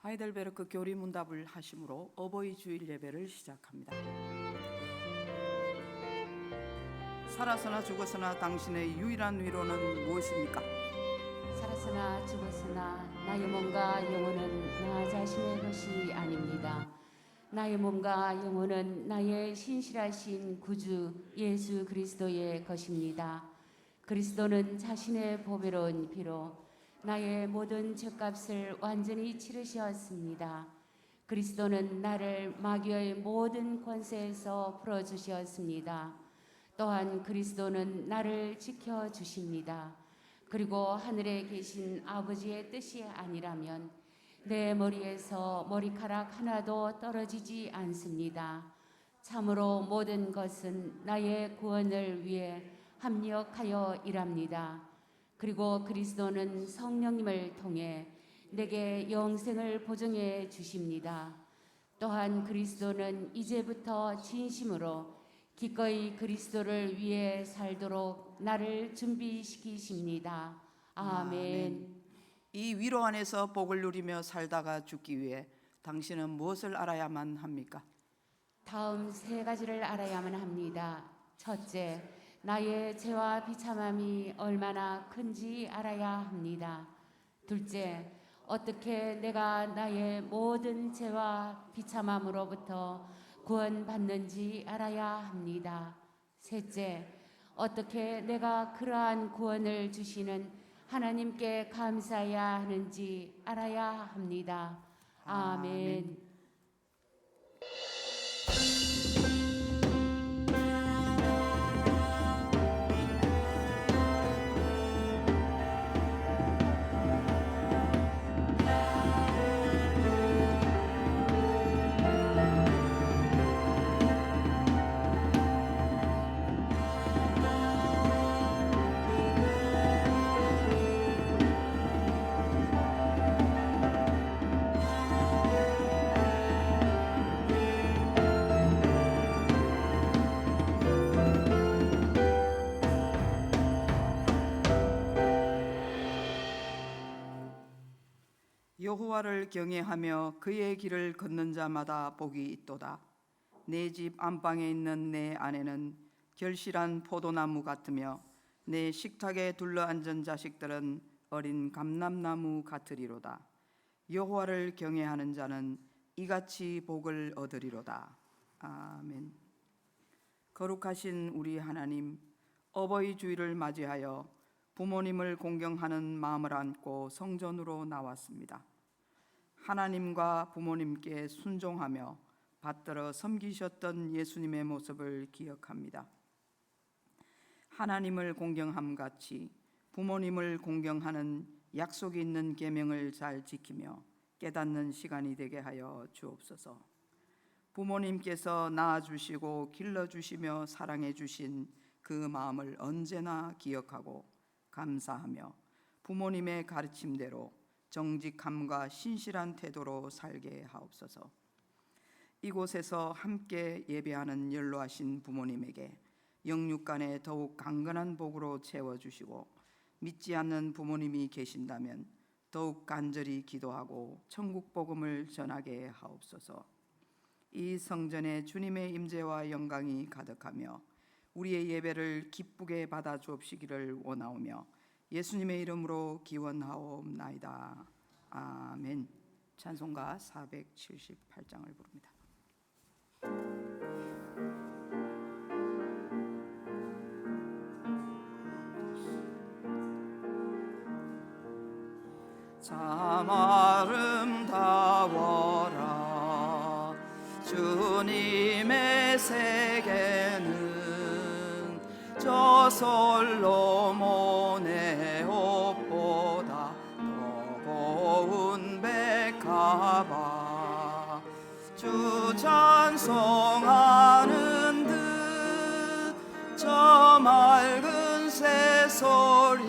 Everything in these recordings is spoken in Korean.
하이델베르크 교리문답을 하심으로 어버이 주일 예배를 시작합니다. 살아서나 죽었으나 당신의 유일한 위로는 무엇입니까? 살았으나 죽었으나 나의 몸과 영혼은 나 자신의 것이 아닙니다. 나의 몸과 영혼은 나의 신실하신 구주 예수 그리스도의 것입니다. 그리스도는 자신의 보배로운 피로 나의 모든 죄값을 완전히 치르셨습니다. 그리스도는 나를 마귀의 모든 권세에서 풀어주셨습니다. 또한 그리스도는 나를 지켜주십니다. 그리고 하늘에 계신 아버지의 뜻이 아니라면 내 머리에서 머리카락 하나도 떨어지지 않습니다. 참으로 모든 것은 나의 구원을 위해 합력하여 일합니다. 그리고 그리스도는 성령님을 통해 내게 영생을 보증해 주십니다. 또한 그리스도는 이제부터 진심으로 기꺼이 그리스도를 위해 살도록 나를 준비시키십니다. 아멘. 이 위로 안에서 복을 누리며 살다가 죽기 위해 당신은 무엇을 알아야만 합니까? 다음 세 가지를 알아야만 합니다. 첫째, 나의 죄와 비참함이 얼마나 큰지 알아야 합니다. 둘째, 어떻게 내가 나의 모든 죄와 비참함으로부터 구원받는지 알아야 합니다. 셋째, 어떻게 내가 그러한 구원을 주시는 하나님께 감사해야 하는지 알아야 합니다. 아멘. 여호와를 경외하며 그의 길을 걷는 자마다 복이 있도다. 내 집 안방에 있는 내 아내는 결실한 포도나무 같으며 내 식탁에 둘러앉은 자식들은 어린 감람나무 같으리로다. 여호와를 경외하는 자는 이같이 복을 얻으리로다. 아멘. 거룩하신 우리 하나님, 어버이 주일을 맞이하여 부모님을 공경하는 마음을 안고 성전으로 나왔습니다. 하나님과 부모님께 순종하며 받들어 섬기셨던 예수님의 모습을 기억합니다. 하나님을 공경함 같이 부모님을 공경하는 약속이 있는 계명을 잘 지키며 깨닫는 시간이 되게 하여 주옵소서. 부모님께서 낳아주시고 길러주시며 사랑해주신 그 마음을 언제나 기억하고 감사하며 부모님의 가르침대로 정직함과 신실한 태도로 살게 하옵소서. 이곳에서 함께 예배하는 연로하신 부모님에게 영육간에 더욱 강건한 복으로 채워주시고 믿지 않는 부모님이 계신다면 더욱 간절히 기도하고 천국 복음을 전하게 하옵소서. 이 성전에 주님의 임재와 영광이 가득하며 우리의 예배를 기쁘게 받아 주옵시기를 원하오며 예수님의 이름으로 기원하옵나이다. 아멘. 찬송가 478장을 부릅니다. 참 아름다워라 주님의 세계는 저 솔로몬의 옷보다 더 고운 백합아 주 찬송하는 듯 저 맑은 새소리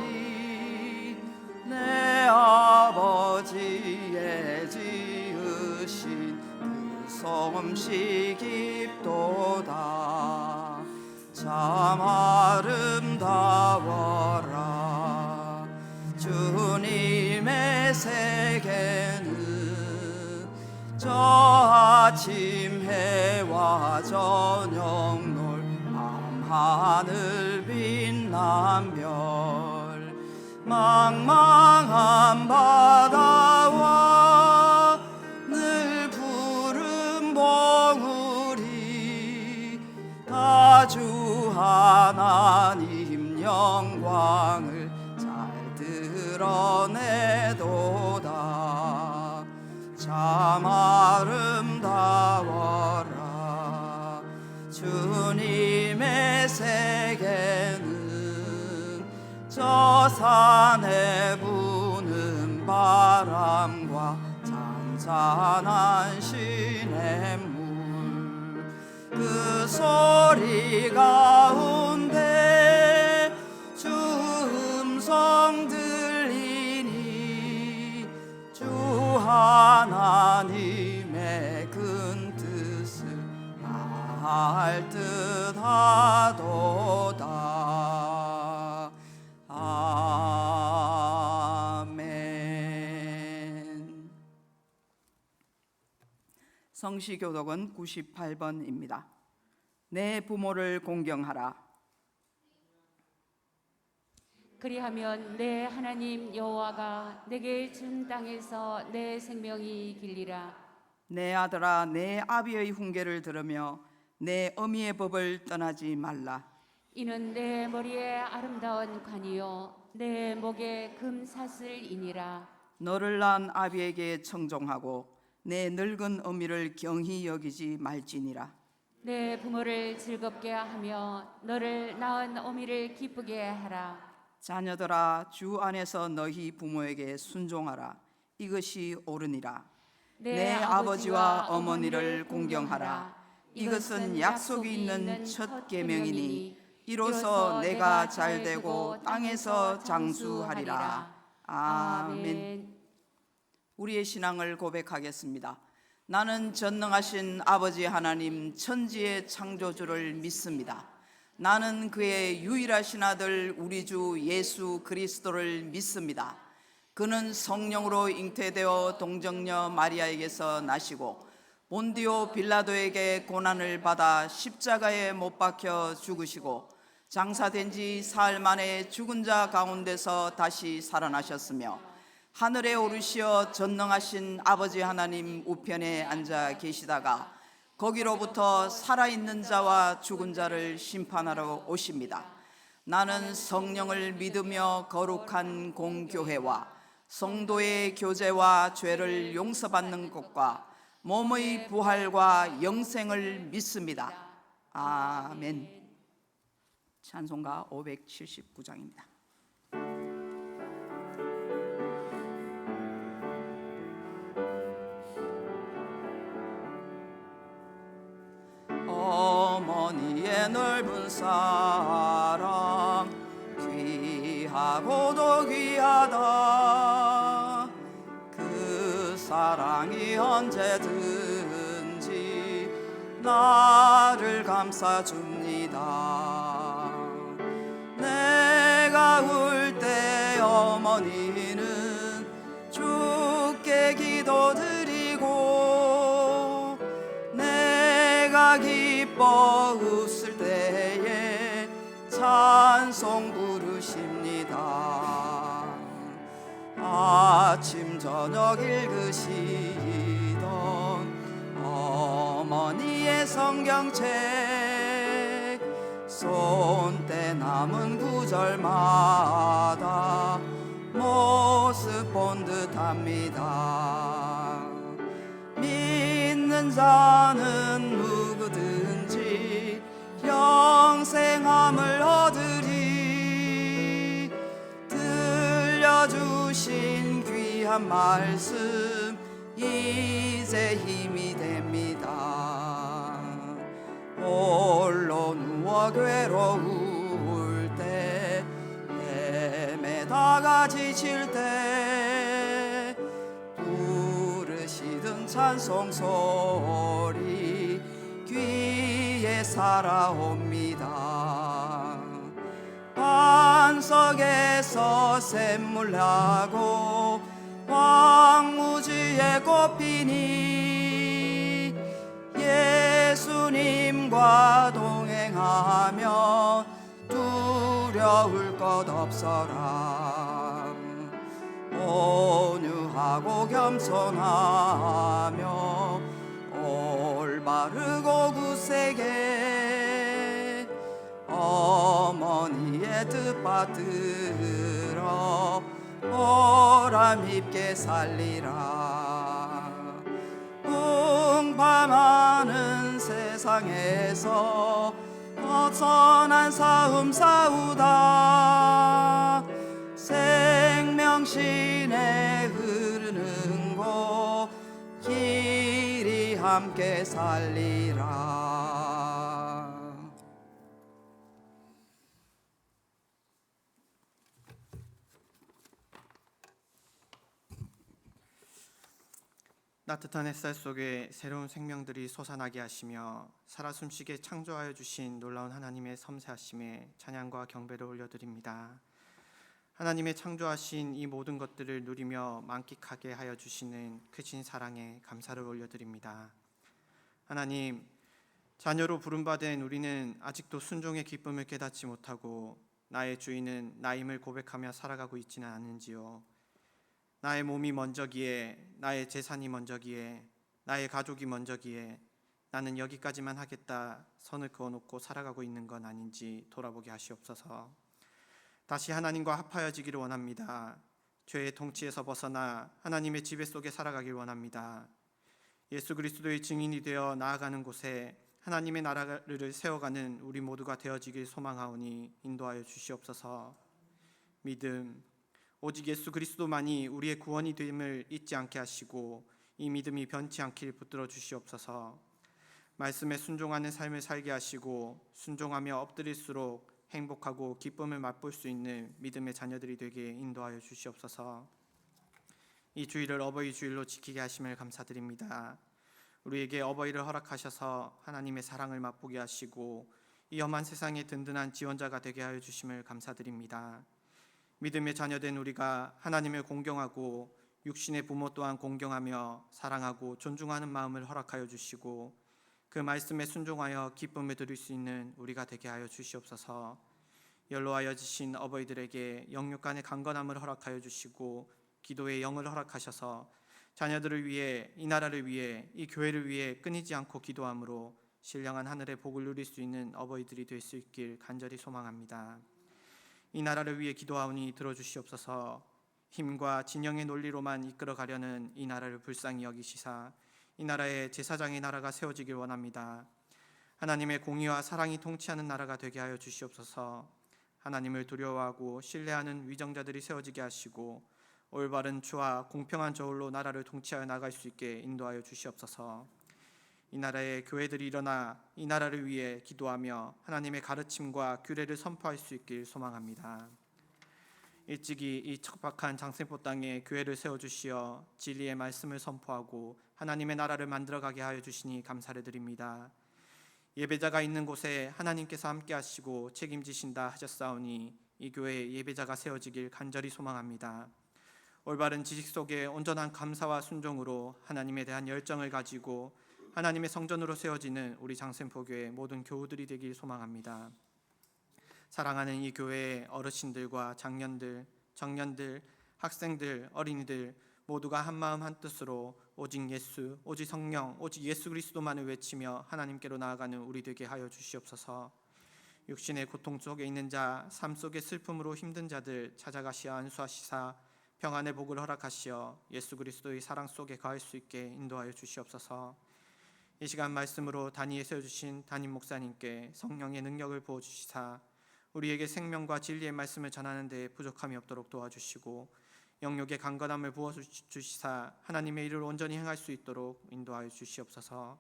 내 아버지의 지으신 그 솜씨 깊도다. 참 아름다워라 주님의 세계는 저 아침 해와 저녁 놀 밤하늘 빛난 별 망망한 바다와 늘 푸른 봉우리 다 주 하나님 영광을 잘 드러내도다. 참 아름다워라. 주님의 세계는 저 산에 부는 바람과 잔잔한 시냇물 그 소리 가운데 주 음성 들리니 주 하나님의 큰 뜻을 알 듯하도다. 아멘. 성시교독은 98번입니다. 내 부모를 공경하라. 그리하면 내 하나님 여호와가 내게 준 땅에서 내 생명이 길리라. 내 아들아, 내 아비의 훈계를 들으며 내 어미의 법을 떠나지 말라. 이는 내 머리에 아름다운 관이요 내 목에 금사슬이니라. 너를 낳은 아비에게 청종하고 내 늙은 어미를 경히 여기지 말지니라. 내 부모를 즐겁게 하며 너를 낳은 어미를 기쁘게 하라. 자녀들아, 주 안에서 너희 부모에게 순종하라. 이것이 옳으니라. 내 아버지와 어머니를 공경하라. 이것은 약속이 있는 첫 계명이니 이로써 내가 잘되고 땅에서 장수하리라. 아멘. 우리의 신앙을 고백하겠습니다. 나는 전능하신 아버지 하나님 천지의 창조주를 믿습니다. 나는 그의 유일하신 아들 우리 주 예수 그리스도를 믿습니다. 그는 성령으로 잉태되어 동정녀 마리아에게서 나시고 본디오 빌라도에게 고난을 받아 십자가에 못 박혀 죽으시고 장사된 지 사흘 만에 죽은 자 가운데서 다시 살아나셨으며 하늘에 오르시어 전능하신 아버지 하나님 우편에 앉아 계시다가 거기로부터 살아있는 자와 죽은 자를 심판하러 오십니다. 나는 성령을 믿으며 거룩한 공교회와 성도의 교제와 죄를 용서받는 것과 몸의 부활과 영생을 믿습니다. 아멘. 찬송가 579장입니다. 어머니의 넓은 사랑 귀하고도 귀하다. 그 사랑이 언제든지 나를 감싸줍니다. 내가 울 때 어머니는 주께 기도드리고 내가 기뻐 웃을 때에 찬송 부르십니다. 아침 저녁 읽으시던 어머니의 성경책 손때 남은 구절마다 모습 본 듯합니다. 믿는 자는 누구든지 영생함을 얻으리. 들려주신 귀한 말씀 이제 힘이 됩니다. 홀로 누워 괴로울 때 헤매다가 지칠 때 부르시던 찬송 소리 귀에 살아옵니다. 반석에서 샘물 나고 황무지에 꽃피니 주님과 동행하며 두려울 것 없어라. 온유하고 겸손하며 올바르고 굳세게 어머니의 뜻 받들어 보람있게 살리라. 풍파많은 세상에서 선한 싸움 싸우다 생명신에 흐르는 곳 길이 함께 살리라. 따뜻한 햇살 속에 새로운 생명들이 솟아나게 하시며 살아 숨쉬게 창조하여 주신 놀라운 하나님의 섬세하심에 찬양과 경배를 올려드립니다. 하나님의 창조하신 이 모든 것들을 누리며 만끽하게 하여 주시는 크신 사랑에 감사를 올려드립니다. 하나님, 자녀로 부름받은 우리는 아직도 순종의 기쁨을 깨닫지 못하고 나의 주인은 나임을 고백하며 살아가고 있지는 않은지요. 나의 몸이 먼저기에, 나의 재산이 먼저기에, 나의 가족이 먼저기에 나는 여기까지만 하겠다 선을 그어놓고 살아가고 있는 건 아닌지 돌아보게 하시옵소서. 다시 하나님과 합하여지기를 원합니다. 죄의 통치에서 벗어나 하나님의 지배 속에 살아가길 원합니다. 예수 그리스도의 증인이 되어 나아가는 곳에 하나님의 나라를 세워가는 우리 모두가 되어지길 소망하오니 인도하여 주시옵소서. 믿음, 오직 예수 그리스도만이 우리의 구원이 됨을 잊지 않게 하시고 이 믿음이 변치 않길 붙들어 주시옵소서. 말씀에 순종하는 삶을 살게 하시고 순종하며 엎드릴수록 행복하고 기쁨을 맛볼 수 있는 믿음의 자녀들이 되게 인도하여 주시옵소서. 이 주일을 어버이 주일로 지키게 하심을 감사드립니다. 우리에게 어버이를 허락하셔서 하나님의 사랑을 맛보게 하시고 이 험한 세상의 든든한 지원자가 되게 하여 주심을 감사드립니다. 믿음의 자녀된 우리가 하나님을 공경하고 육신의 부모 또한 공경하며 사랑하고 존중하는 마음을 허락하여 주시고 그 말씀에 순종하여 기쁨을 드릴 수 있는 우리가 되게 하여 주시옵소서. 연로하여 지신 어버이들에게 영육간의 강건함을 허락하여 주시고 기도의 영을 허락하셔서 자녀들을 위해, 이 나라를 위해, 이 교회를 위해 끊이지 않고 기도함으로 신령한 하늘의 복을 누릴 수 있는 어버이들이 될 수 있길 간절히 소망합니다. 이 나라를 위해 기도하오니 들어주시옵소서. 힘과 진영의 논리로만 이끌어가려는 이 나라를 불쌍히 여기시사 이 나라에 제사장의 나라가 세워지길 원합니다. 하나님의 공의와 사랑이 통치하는 나라가 되게 하여 주시옵소서. 하나님을 두려워하고 신뢰하는 위정자들이 세워지게 하시고 올바른 주와 공평한 저울로 나라를 통치하여 나갈 수 있게 인도하여 주시옵소서. 이 나라의 교회들이 일어나 이 나라를 위해 기도하며 하나님의 가르침과 규례를 선포할 수 있길 소망합니다. 일찍이 이 척박한 장생포 땅에 교회를 세워주시어 진리의 말씀을 선포하고 하나님의 나라를 만들어가게 하여 주시니 감사를 드립니다. 예배자가 있는 곳에 하나님께서 함께 하시고 책임지신다 하셨사오니 이 교회에 예배자가 세워지길 간절히 소망합니다. 올바른 지식 속에 온전한 감사와 순종으로 하나님에 대한 열정을 가지고 하나님의 성전으로 세워지는 우리 장생포교회 모든 교우들이 되길 소망합니다. 사랑하는 이 교회의 어르신들과 장년들, 청년들, 학생들, 어린이들 모두가 한마음 한뜻으로 오직 예수, 오직 성령, 오직 예수 그리스도만을 외치며 하나님께로 나아가는 우리 되게 하여 주시옵소서. 육신의 고통 속에 있는 자, 삶 속의 슬픔으로 힘든 자들 찾아가시어 안수하시사 평안의 복을 허락하시어 예수 그리스도의 사랑 속에 거할 수 있게 인도하여 주시옵소서. 이 시간 말씀으로 단위에 세워주신 담임 목사님께 성령의 능력을 부어주시사 우리에게 생명과 진리의 말씀을 전하는 데 부족함이 없도록 도와주시고 영육의 강건함을 부어주시사 하나님의 일을 온전히 행할 수 있도록 인도하여 주시옵소서.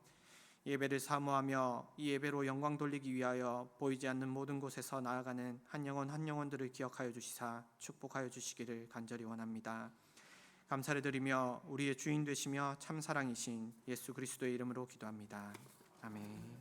예배를 사모하며 이 예배로 영광 돌리기 위하여 보이지 않는 모든 곳에서 나아가는 한 영혼 한 영혼들을 기억하여 주시사 축복하여 주시기를 간절히 원합니다. 감사를 드리며 우리의 주인 되시며 참 사랑이신 예수 그리스도의 이름으로 기도합니다. 아멘.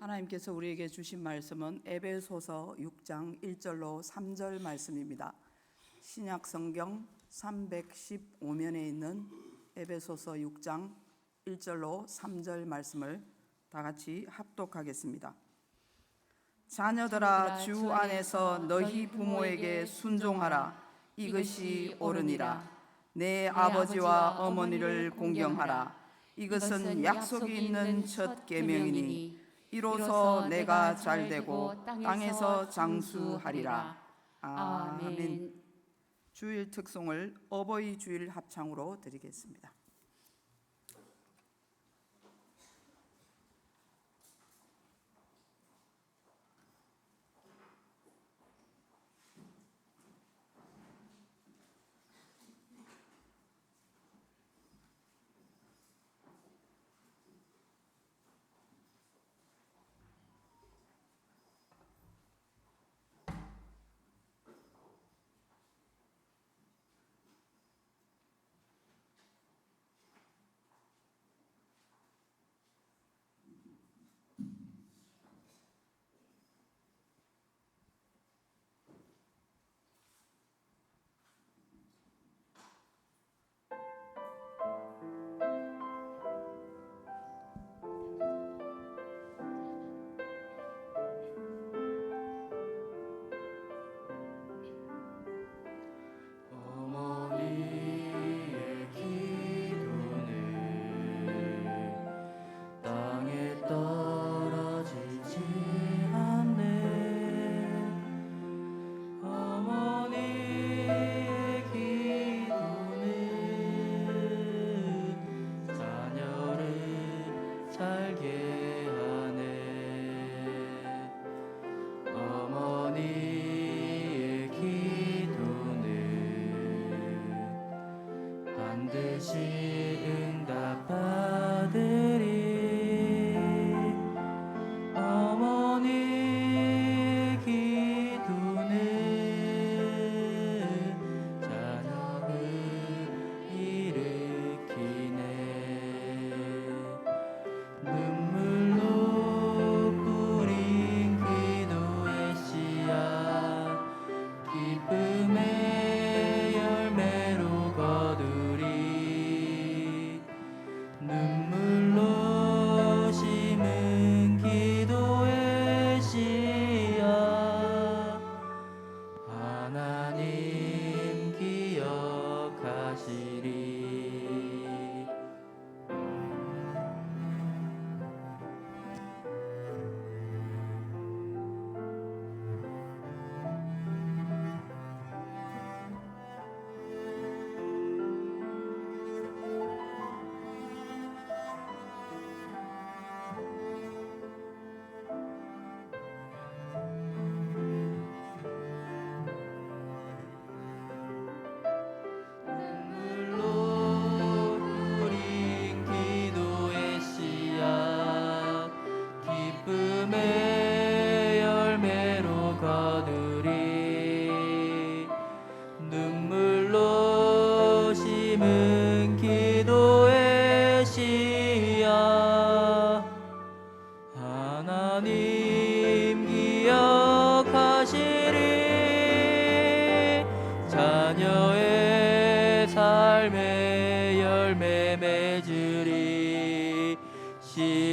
하나님께서 우리에게 주신 말씀은 에베소서 6장 1절로 3절 말씀입니다. 신약 성경 315면에 있는 에베소서 6장 1절로 3절 말씀을 다 같이 합독하겠습니다. 자녀들아, 주 안에서 너희 부모에게 순종하라. 이것이 옳으니라. 내 아버지와 어머니를 공경하라. 이것은 약속이 있는 첫 계명이니 이로써 내가 잘되고 땅에서 장수하리라. 아멘. 주일 특송을 어버이 주일 합창으로 드리겠습니다.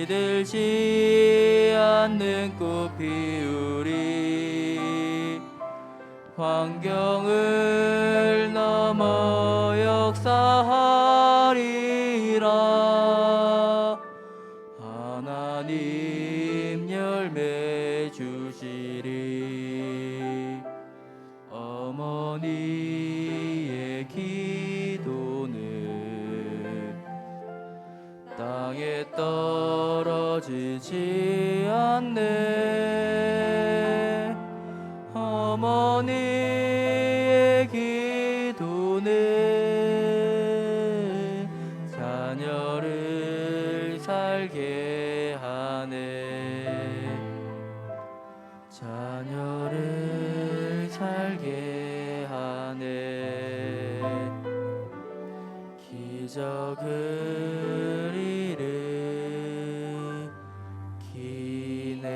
시들지 않는 꽃 피우리. 환경을 넘어 역사하리라. 하나님 열매 주시리. 어머니의 기도는 땅에 떨어지지 않네. 어머니의 기도는 자녀를 살게 하네. 자녀를 살게 하네. 기적을 일으키네.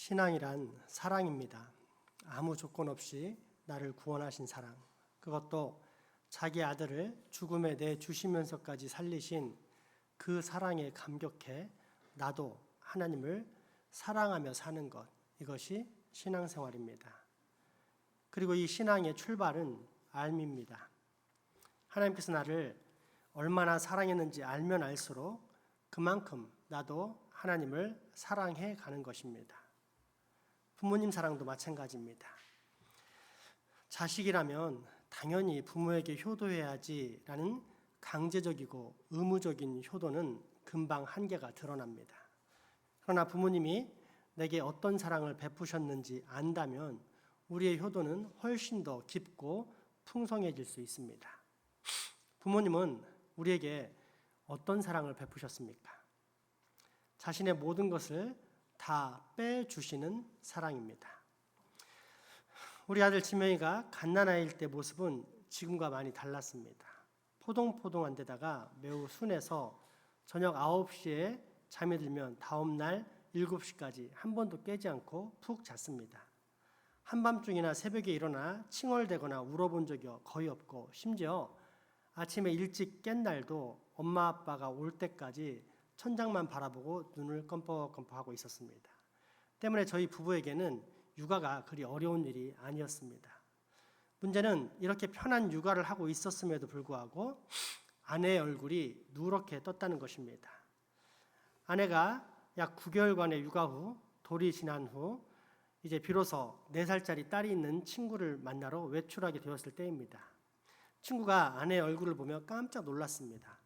신앙이란 사랑입니다. 아무 조건 없이 나를 구원하신 사랑, 그것도 자기 아들을 죽음에 내주시면서까지 살리신 그 사랑에 감격해 나도 하나님을 사랑하며 사는 것, 이것이 신앙생활입니다. 그리고 이 신앙의 출발은 알미입니다. 하나님께서 나를 얼마나 사랑했는지 알면 알수록 그만큼 나도 하나님을 사랑해 가는 것입니다. 부모님 사랑도 마찬가지입니다. 자식이라면 당연히 부모에게 효도해야지라는 강제적이고 의무적인 효도는 금방 한계가 드러납니다. 그러나 부모님이 내게 어떤 사랑을 베푸셨는지 안다면 우리의 효도는 훨씬 더 깊고 풍성해질 수 있습니다. 부모님은 우리에게 어떤 사랑을 베푸셨습니까? 자신의 모든 것을 다 빼주시는 사랑입니다. 우리 아들 지명이가 갓난아이일 때 모습은 지금과 많이 달랐습니다. 포동포동한 데다가 매우 순해서 저녁 9시에 잠이 들면 다음날 7시까지 한 번도 깨지 않고 푹 잤습니다. 한밤중이나 새벽에 일어나 칭얼대거나 울어본 적이 거의 없고, 심지어 아침에 일찍 깬 날도 엄마 아빠가 올 때까지 천장만 바라보고 눈을 껌뻑껌뻑하고 있었습니다. 때문에 저희 부부에게는 육아가 그리 어려운 일이 아니었습니다. 문제는 이렇게 편한 육아를 하고 있었음에도 불구하고 아내의 얼굴이 누렇게 떴다는 것입니다. 아내가 약 9개월간의 육아 후, 돌이 지난 후 이제 비로소 4살짜리 딸이 있는 친구를 만나러 외출하게 되었을 때입니다. 친구가 아내의 얼굴을 보며 깜짝 놀랐습니다.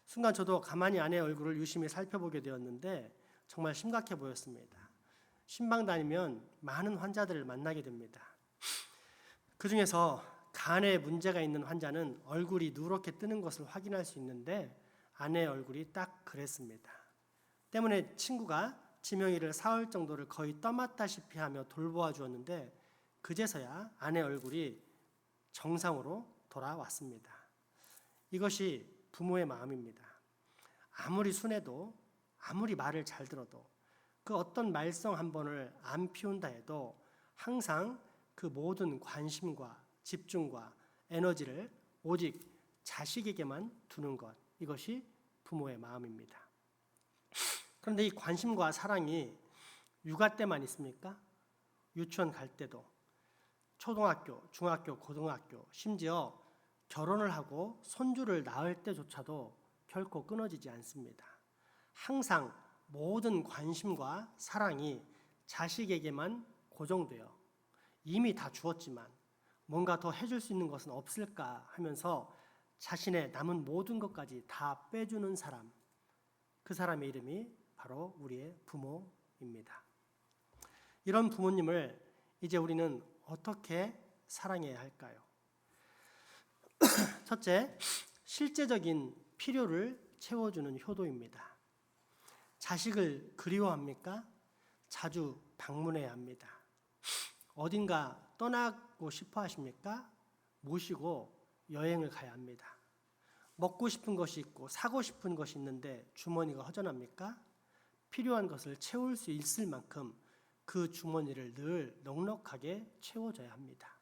순간 저도 가만히 아내의 얼굴을 유심히 살펴보게 되었는데 정말 심각해 보였습니다. 신방 다니면 많은 환자들을 만나게 됩니다. 그 중에서 간에 문제가 있는 환자는 얼굴이 누렇게 뜨는 것을 확인할 수 있는데 아내의 얼굴이 딱 그랬습니다. 때문에 친구가 지명이를 사흘 정도를 거의 떠맡다시피 하며 돌보아 주었는데 그제서야 아내의 얼굴이 정상으로 돌아왔습니다. 이것이 부모의 마음입니다. 아무리 순해도, 아무리 말을 잘 들어도, 그 어떤 말썽 한 번을 안 피운다 해도 항상 그 모든 관심과 집중과 에너지를 오직 자식에게만 두는 것, 이것이 부모의 마음입니다. 그런데 이 관심과 사랑이 육아 때만 있습니까? 유치원 갈 때도, 초등학교, 중학교, 고등학교, 심지어 결혼을 하고 손주를 낳을 때조차도 결코 끊어지지 않습니다. 항상 모든 관심과 사랑이 자식에게만 고정되어 이미 다 주었지만 뭔가 더 해줄 수 있는 것은 없을까 하면서 자신의 남은 모든 것까지 다 빼주는 사람, 그 사람의 이름이 바로 우리의 부모입니다. 이런 부모님을 이제 우리는 어떻게 사랑해야 할까요? 첫째, 실제적인 필요를 채워주는 효도입니다. 자식을 그리워합니까? 자주 방문해야 합니다. 어딘가 떠나고 싶어 하십니까? 모시고 여행을 가야 합니다. 먹고 싶은 것이 있고 사고 싶은 것이 있는데 주머니가 허전합니까? 필요한 것을 채울 수 있을 만큼 그 주머니를 늘 넉넉하게 채워줘야 합니다.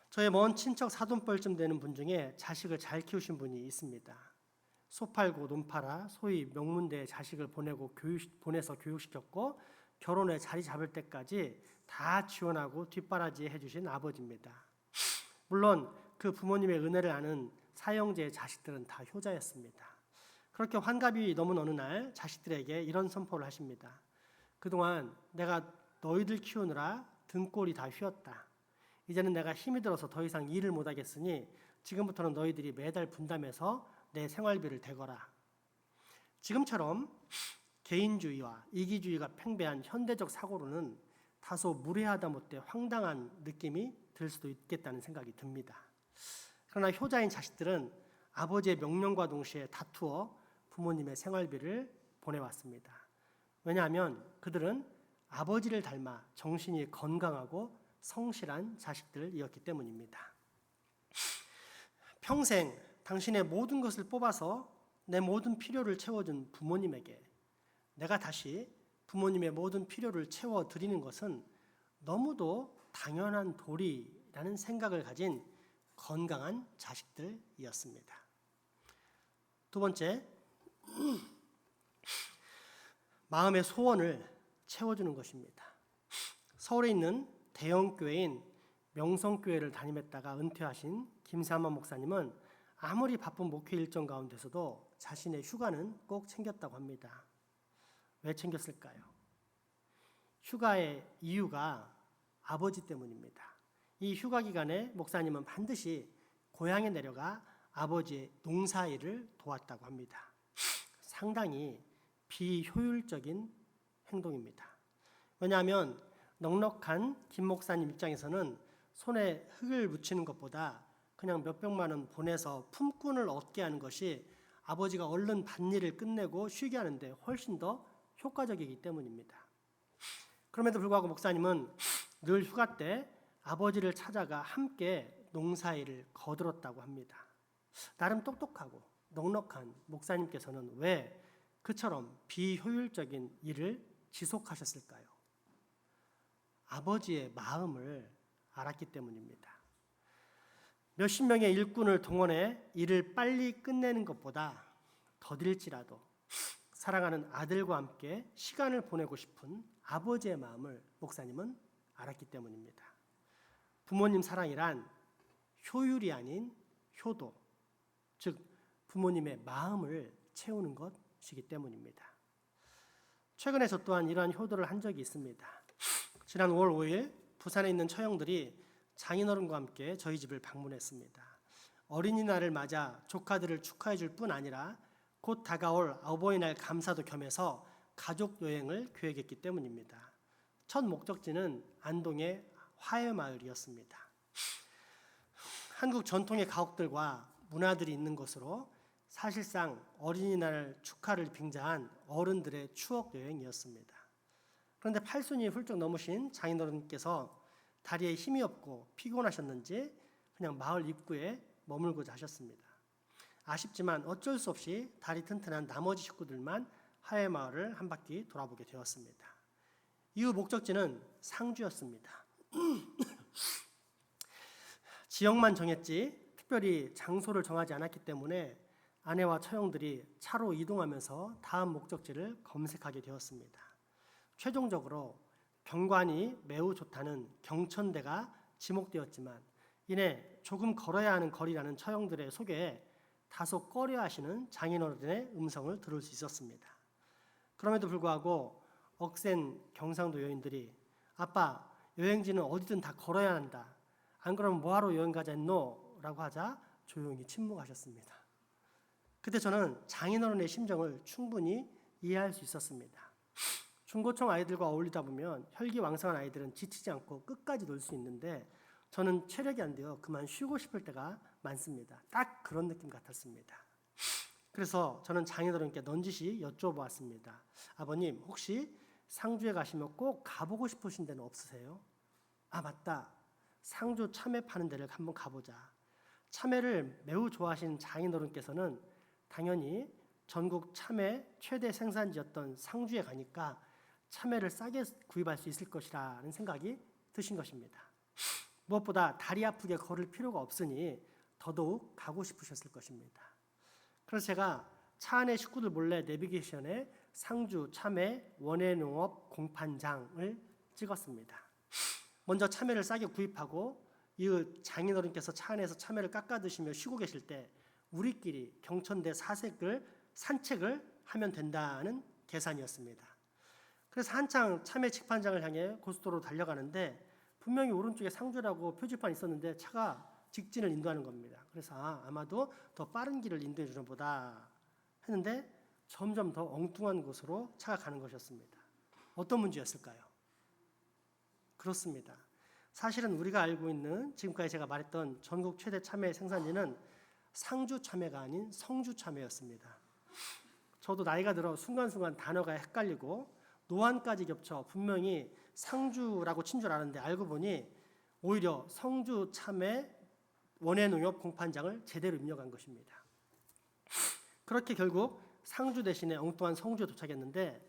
저의 먼 친척 사돈뻘쯤 되는 분 중에 자식을 잘 키우신 분이 있습니다. 소 팔고 논 팔아 소위 명문대에 자식을 보내서 교육시켰고 결혼에 자리 잡을 때까지 다 지원하고 뒷바라지 해주신 아버지입니다. 물론 그 부모님의 은혜를 아는 사형제의 자식들은 다 효자였습니다. 그렇게 환갑이 넘은 어느 날 자식들에게 이런 선포를 하십니다. 그동안 내가 너희들 키우느라 등골이 다 휘었다. 이제는 내가 힘이 들어서 더 이상 일을 못하겠으니 지금부터는 너희들이 매달 분담해서 내 생활비를 대거라. 지금처럼 개인주의와 이기주의가 팽배한 현대적 사고로는 다소 무례하다 못해 황당한 느낌이 들 수도 있겠다는 생각이 듭니다. 그러나 효자인 자식들은 아버지의 명령과 동시에 다투어 부모님의 생활비를 보내왔습니다. 왜냐하면 그들은 아버지를 닮아 정신이 건강하고 성실한 자식들이었기 때문입니다. 평생 당신의 모든 것을 뽑아서 내 모든 필요를 채워준 부모님에게 내가 다시 부모님의 모든 필요를 채워드리는 것은 너무도 당연한 도리라는 생각을 가진 건강한 자식들이었습니다. 두 번째, 마음의 소원을 채워주는 것입니다. 서울에 있는 대형교회인 명성교회를 담임했다가 은퇴하신 김삼환 목사님은 아무리 바쁜 목회 일정 가운데서도 자신의 휴가는 꼭 챙겼다고 합니다. 왜 챙겼을까요? 휴가의 이유가 아버지 때문입니다. 이 휴가 기간에 목사님은 반드시 고향에 내려가 아버지의 농사일을 도왔다고 합니다. 상당히 비효율적인 행동입니다. 왜냐하면 넉넉한 김 목사님 입장에서는 손에 흙을 묻히는 것보다 그냥 몇백만 원 보내서 품꾼을 얻게 하는 것이 아버지가 얼른 밭일을 끝내고 쉬게 하는데 훨씬 더 효과적이기 때문입니다. 그럼에도 불구하고 목사님은 늘 휴가 때 아버지를 찾아가 함께 농사일을 거들었다고 합니다. 나름 똑똑하고 넉넉한 목사님께서는 왜 그처럼 비효율적인 일을 지속하셨을까요? 아버지의 마음을 알았기 때문입니다. 몇십 명의 일꾼을 동원해 일을 빨리 끝내는 것보다 더딜지라도 사랑하는 아들과 함께 시간을 보내고 싶은 아버지의 마음을 목사님은 알았기 때문입니다. 부모님 사랑이란 효율이 아닌 효도, 즉 부모님의 마음을 채우는 것이기 때문입니다. 최근에 저 또한 이러한 효도를 한 적이 있습니다. 지난 5월 5일 부산에 있는 처형들이 장인어른과 함께 저희 집을 방문했습니다. 어린이날을 맞아 조카들을 축하해 줄 뿐 아니라 곧 다가올 어버이날 감사도 겸해서 가족 여행을 계획했기 때문입니다. 첫 목적지는 안동의 화해마을이었습니다. 한국 전통의 가옥들과 문화들이 있는 곳으로 사실상 어린이날 축하를 빙자한 어른들의 추억 여행이었습니다. 그런데 8순이 훌쩍 넘으신 장인어른께서 다리에 힘이 없고 피곤하셨는지 그냥 마을 입구에 머물고자 하셨습니다. 아쉽지만 어쩔 수 없이 다리 튼튼한 나머지 식구들만 화해마을을 한 바퀴 돌아보게 되었습니다. 이후 목적지는 상주였습니다. 지역만 정했지 특별히 장소를 정하지 않았기 때문에 아내와 처형들이 차로 이동하면서 다음 목적지를 검색하게 되었습니다. 최종적으로 경관이 매우 좋다는 경천대가 지목되었지만 이내 조금 걸어야 하는 거리라는 처형들의 소개에 다소 꺼려하시는 장인어른의 음성을 들을 수 있었습니다. 그럼에도 불구하고 억센 경상도 여인들이 아빠 여행지는 어디든 다 걸어야 한다. 안 그러면 뭐하러 여행 가자 했노? 라고 하자 조용히 침묵하셨습니다. 그때 저는 장인어른의 심정을 충분히 이해할 수 있었습니다. 중고청 아이들과 어울리다 보면 혈기왕성한 아이들은 지치지 않고 끝까지 놀 수 있는데 저는 체력이 안 돼요. 그만 쉬고 싶을 때가 많습니다. 딱 그런 느낌 같았습니다. 그래서 저는 장인어른께 넌지시 여쭤보았습니다. 아버님 혹시 상주에 가시면 꼭 가보고 싶으신 데는 없으세요? 아 맞다. 상주 참외 파는 데를 한번 가보자. 참외를 매우 좋아하시는 장인어른께서는 당연히 전국 참외 최대 생산지였던 상주에 가니까 참외를 싸게 구입할 수 있을 것이라는 생각이 드신 것입니다. 무엇보다 다리 아프게 걸을 필요가 없으니 더더욱 가고 싶으셨을 것입니다. 그래서 제가 차 안에 식구들 몰래 내비게이션에 상주 참외 원예농업 공판장을 찍었습니다. 먼저 참외를 싸게 구입하고 이 장인어른께서 차 안에서 참외를 깎아 드시며 쉬고 계실 때 우리끼리 경천대 사색을 산책을 하면 된다는 계산이었습니다. 그래서 한창 참외 직판장을 향해 고속도로로 달려가는데 분명히 오른쪽에 상주라고 표지판이 있었는데 차가 직진을 인도하는 겁니다. 그래서 아마도 더 빠른 길을 인도해 주나 보다 했는데 점점 더 엉뚱한 곳으로 차가 가는 것이었습니다. 어떤 문제였을까요? 그렇습니다. 사실은 우리가 알고 있는 지금까지 제가 말했던 전국 최대 참외 생산지는 상주 참외가 아닌 성주 참외였습니다. 저도 나이가 들어 순간순간 단어가 헷갈리고 노안까지 겹쳐 분명히 상주라고 친 줄 아는데 알고 보니 오히려 성주 참외 원예농협 공판장을 제대로 입력한 것입니다. 그렇게 결국 상주 대신에 엉뚱한 성주에 도착했는데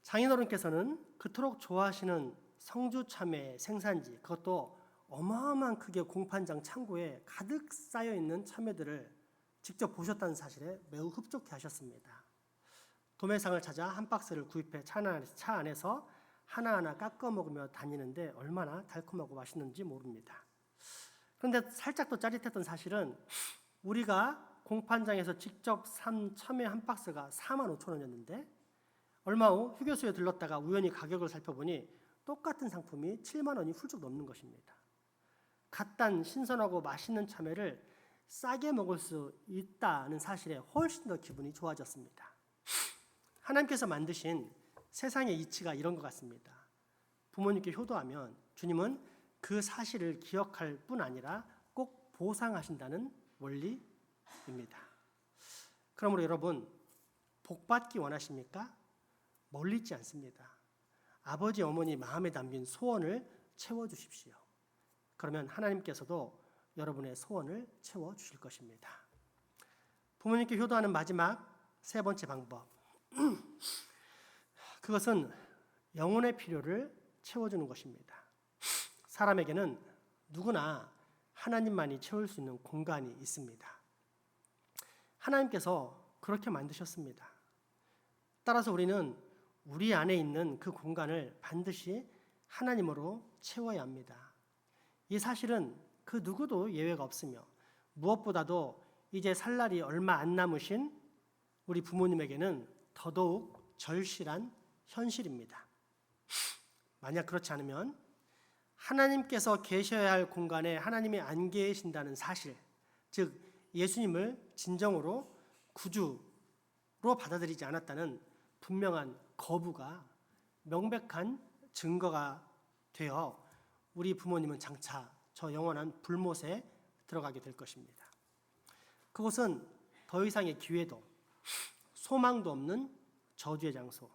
장인어른께서는 그토록 좋아하시는 성주 참외 생산지, 그것도 어마어마한 크기의 공판장 창고에 가득 쌓여 있는 참외들을 직접 보셨다는 사실에 매우 흡족해 하셨습니다. 도매상을 찾아 한 박스를 구입해 차 안에서 하나하나 깎아 먹으며 다니는데 얼마나 달콤하고 맛있는지 모릅니다. 그런데 살짝 더 짜릿했던 사실은 우리가 공판장에서 직접 산 참외 한 박스가 45,000원이었는데 얼마 후 휴게소에 들렀다가 우연히 가격을 살펴보니 똑같은 상품이 7만 원이 훌쩍 넘는 것입니다. 갓단 신선하고 맛있는 참외를 싸게 먹을 수 있다는 사실에 훨씬 더 기분이 좋아졌습니다. 하나님께서 만드신 세상의 이치가 이런 것 같습니다. 부모님께 효도하면 주님은 그 사실을 기억할 뿐 아니라 꼭 보상하신다는 원리입니다. 그러므로 여러분, 복받기 원하십니까? 멀리 있지 않습니다. 아버지, 어머니 마음에 담긴 소원을 채워주십시오. 그러면 하나님께서도 여러분의 소원을 채워주실 것입니다. 부모님께 효도하는 마지막 세 번째 방법, 그것은 영혼의 필요를 채워주는 것입니다. 사람에게는 누구나 하나님만이 채울 수 있는 공간이 있습니다. 하나님께서 그렇게 만드셨습니다. 따라서 우리는 우리 안에 있는 그 공간을 반드시 하나님으로 채워야 합니다. 이 사실은 그 누구도 예외가 없으며 무엇보다도 이제 살 날이 얼마 안 남으신 우리 부모님에게는 더더욱 절실한 현실입니다. 만약 그렇지 않으면 하나님께서 계셔야 할 공간에 하나님이 안 계신다는 사실, 즉 예수님을 진정으로 구주로 받아들이지 않았다는 분명한 거부가 명백한 증거가 되어 우리 부모님은 장차 저 영원한 불못에 들어가게 될 것입니다. 그곳은 더 이상의 기회도 소망도 없는 저주의 장소,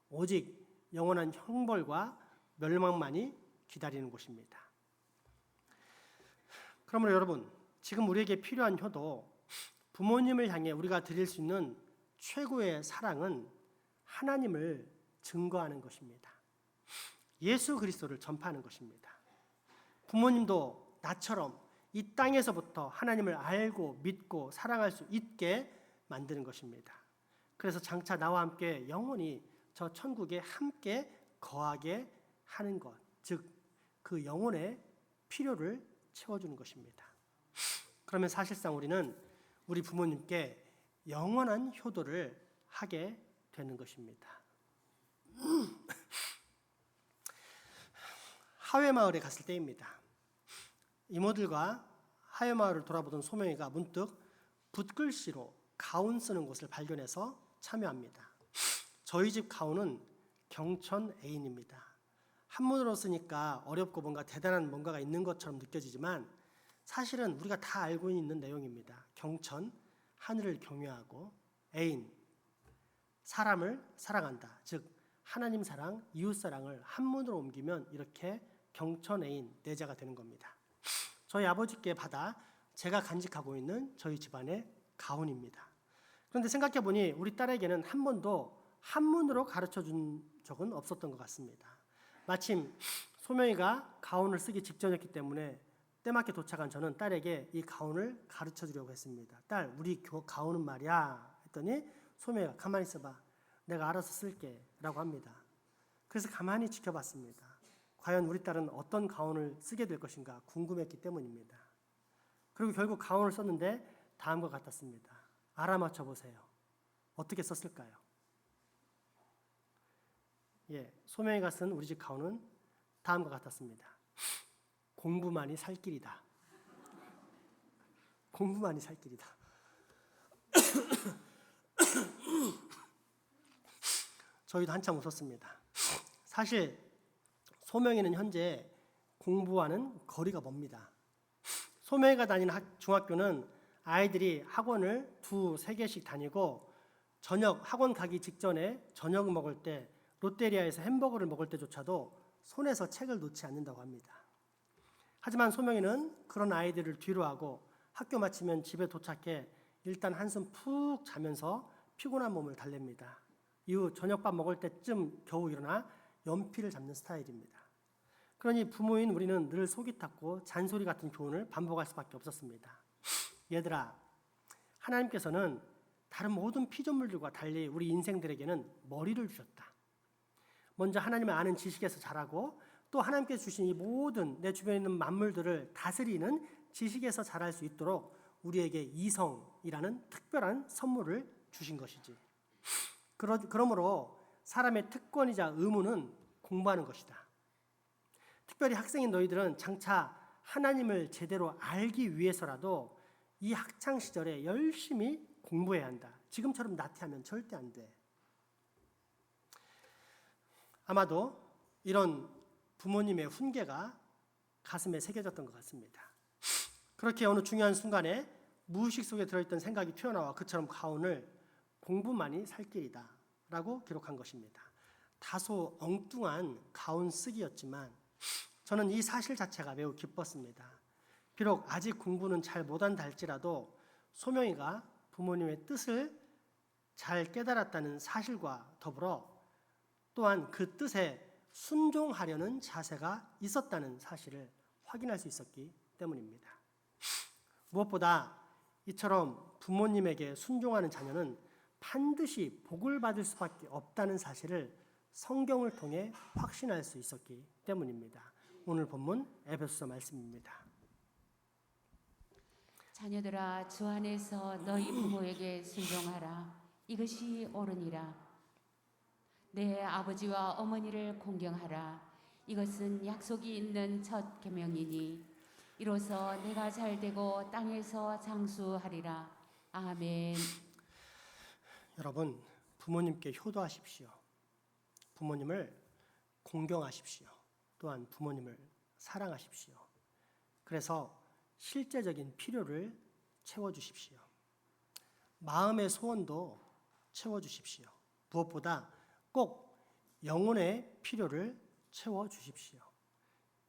오직 영원한 형벌과 멸망만이 기다리는 곳입니다. 그러므로 여러분, 지금 우리에게 필요한 효도, 부모님을 향해 우리가 드릴 수 있는 최고의 사랑은 하나님을 증거하는 것입니다. 예수 그리스도를 전파하는 것입니다. 부모님도 나처럼 이 땅에서부터 하나님을 알고 믿고 사랑할 수 있게 만드는 것입니다. 그래서 장차 나와 함께 영원히 저 천국에 함께 거하게 하는 것, 즉 그 영혼의 필요를 채워주는 것입니다. 그러면 사실상 우리는 우리 부모님께 영원한 효도를 하게 되는 것입니다. 하회마을에 갔을 때입니다. 이모들과 하회마을을 돌아보던 소명이가 문득 붓글씨로 가운 쓰는 곳을 발견해서 참여합니다. 저희 집 가운은 경천 애인입니다. 한문으로 쓰니까 어렵고 뭔가 대단한 뭔가가 있는 것처럼 느껴지지만 사실은 우리가 다 알고 있는 내용입니다. 경천, 하늘을 경외하고, 애인, 사람을 사랑한다. 즉 하나님 사랑, 이웃 사랑을 한문으로 옮기면 이렇게 경천 애인, 내자가 되는 겁니다. 저희 아버지께 받아 제가 간직하고 있는 저희 집안의 가훈입니다. 그런데 생각해보니 우리 딸에게는 한 번도 한문으로 가르쳐준 적은 없었던 것 같습니다. 마침 소명이가 가훈을 쓰기 직전이었기 때문에 때맞게 도착한 저는 딸에게 이 가훈을 가르쳐주려고 했습니다. 딸, 우리 가훈은 말이야 했더니 소명이가 가만히 있어봐, 내가 알아서 쓸게 라고 합니다. 그래서 가만히 지켜봤습니다. 과연 우리 딸은 어떤 가훈을 쓰게 될 것인가 궁금했기 때문입니다. 그리고 결국 가훈을 썼는데 다음과 같았습니다. 알아맞혀 보세요. 어떻게 썼을까요? 소명이가 쓴 우리 집 가훈은 다음과 같았습니다. 공부만이 살 길이다. 공부만이 살 길이다. 저희도 한참 웃었습니다. 사실 소명이는 현재 공부와는 거리가 멉니다. 소명이가 다니는 중학교는 아이들이 학원을 2-3개씩 다니고 저녁 학원 가기 직전에 저녁 먹을 때 롯데리아에서 햄버거를 먹을 때조차도 손에서 책을 놓지 않는다고 합니다. 하지만 소명이는 그런 아이들을 뒤로하고 학교 마치면 집에 도착해 일단 한숨 푹 자면서 피곤한 몸을 달랩니다. 이후 저녁밥 먹을 때쯤 겨우 일어나 연필을 잡는 스타일입니다. 그러니 부모인 우리는 늘 속이 탔고 잔소리 같은 교훈을 반복할 수밖에 없었습니다. 얘들아, 하나님께서는 다른 모든 피조물들과 달리 우리 인생들에게는 머리를 주셨다. 먼저 하나님을 아는 지식에서 자라고 또 하나님께서 주신 이 모든 내 주변에 있는 만물들을 다스리는 지식에서 자랄 수 있도록 우리에게 이성이라는 특별한 선물을 주신 것이지. 그러므로 사람의 특권이자 의무는 공부하는 것이다. 특별히 학생인 너희들은 장차 하나님을 제대로 알기 위해서라도 이 학창 시절에 열심히 공부해야 한다. 지금처럼 나태하면 절대 안 돼. 아마도 이런 부모님의 훈계가 가슴에 새겨졌던 것 같습니다. 그렇게 어느 중요한 순간에 무의식 속에 들어있던 생각이 튀어나와 그처럼 가온을 공부만이 살 길이다 라고 기록한 것입니다. 다소 엉뚱한 가온 쓰기였지만 저는 이 사실 자체가 매우 기뻤습니다. 비록 아직 공부는 잘 못한다 할지라도 소명이가 부모님의 뜻을 잘 깨달았다는 사실과 더불어 또한 그 뜻에 순종하려는 자세가 있었다는 사실을 확인할 수 있었기 때문입니다. 무엇보다 이처럼 부모님에게 순종하는 자녀는 반드시 복을 받을 수밖에 없다는 사실을 성경을 통해 확신할 수 있었기 때문입니다. 오늘 본문 에베소서 말씀입니다. 자녀들아, 주 안에서 너희 부모에게 순종하라. 이것이 옳으니라. 내 아버지와 어머니를 공경하라. 이것은 약속이 있는 첫 계명이니 이로써 내가 잘되고 땅에서 장수하리라. 아멘. 여러분, 부모님께 효도하십시오. 부모님을 공경하십시오. 또한 부모님을 사랑하십시오. 그래서 실제적인 필요를 채워주십시오. 마음의 소원도 채워주십시오. 무엇보다 꼭 영혼의 필요를 채워주십시오.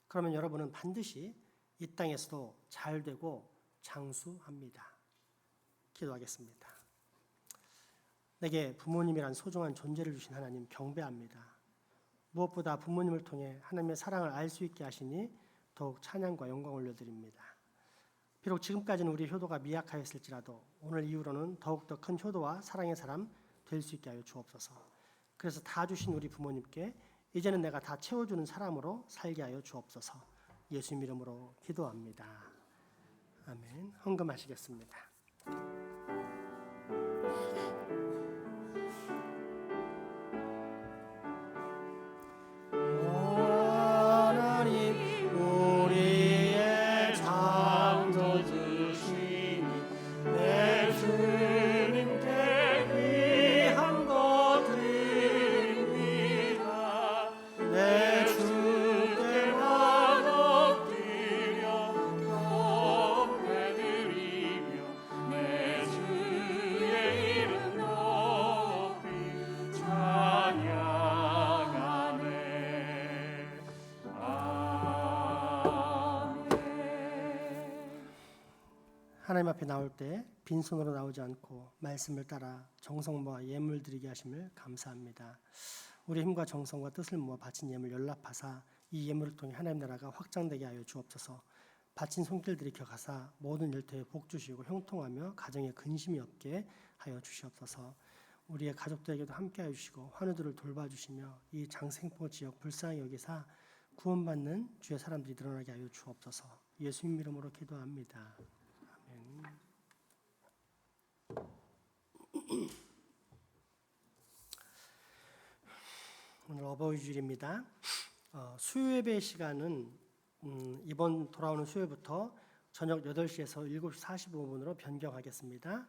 그러면 여러분은 반드시 이 땅에서도 잘되고 장수합니다. 기도하겠습니다. 내게 부모님이란 소중한 존재를 주신 하나님 경배합니다. 무엇보다 부모님을 통해 하나님의 사랑을 알 수 있게 하시니 더욱 찬양과 영광 올려드립니다. 비록 지금까지는 우리 효도가 미약하였을지라도 오늘 이후로는 더욱더 큰 효도와 사랑의 사람 될 수 있게 하여 주옵소서. 그래서 다 주신 우리 부모님께 이제는 내가 다 채워주는 사람으로 살게 하여 주옵소서. 예수 이름으로 기도합니다. 아멘. 헌금하시겠습니다. 하나님 앞에 나올 때 빈손으로 나오지 않고 말씀을 따라 정성 모아 예물 드리게 하심을 감사합니다. 우리 힘과 정성과 뜻을 모아 바친 예물 연락하사 이 예물을 통해 하나님 나라가 확장되게 하여 주옵소서. 바친 손길들이 켜가사 모든 일터에 복 주시고 형통하며 가정에 근심이 없게 하여 주시옵소서. 우리의 가족들에게도 함께하여 주시고 환우들을 돌봐주시며 이 장생포 지역 불쌍히 여기사 구원받는 주의 사람들이 늘어나게 하여 주옵소서. 예수님 이름으로 기도합니다. 오늘 어버이 주일입니다. 수요예배 시간은 이번 돌아오는 수요일부터 저녁 8시에서 7시 45분으로 변경하겠습니다.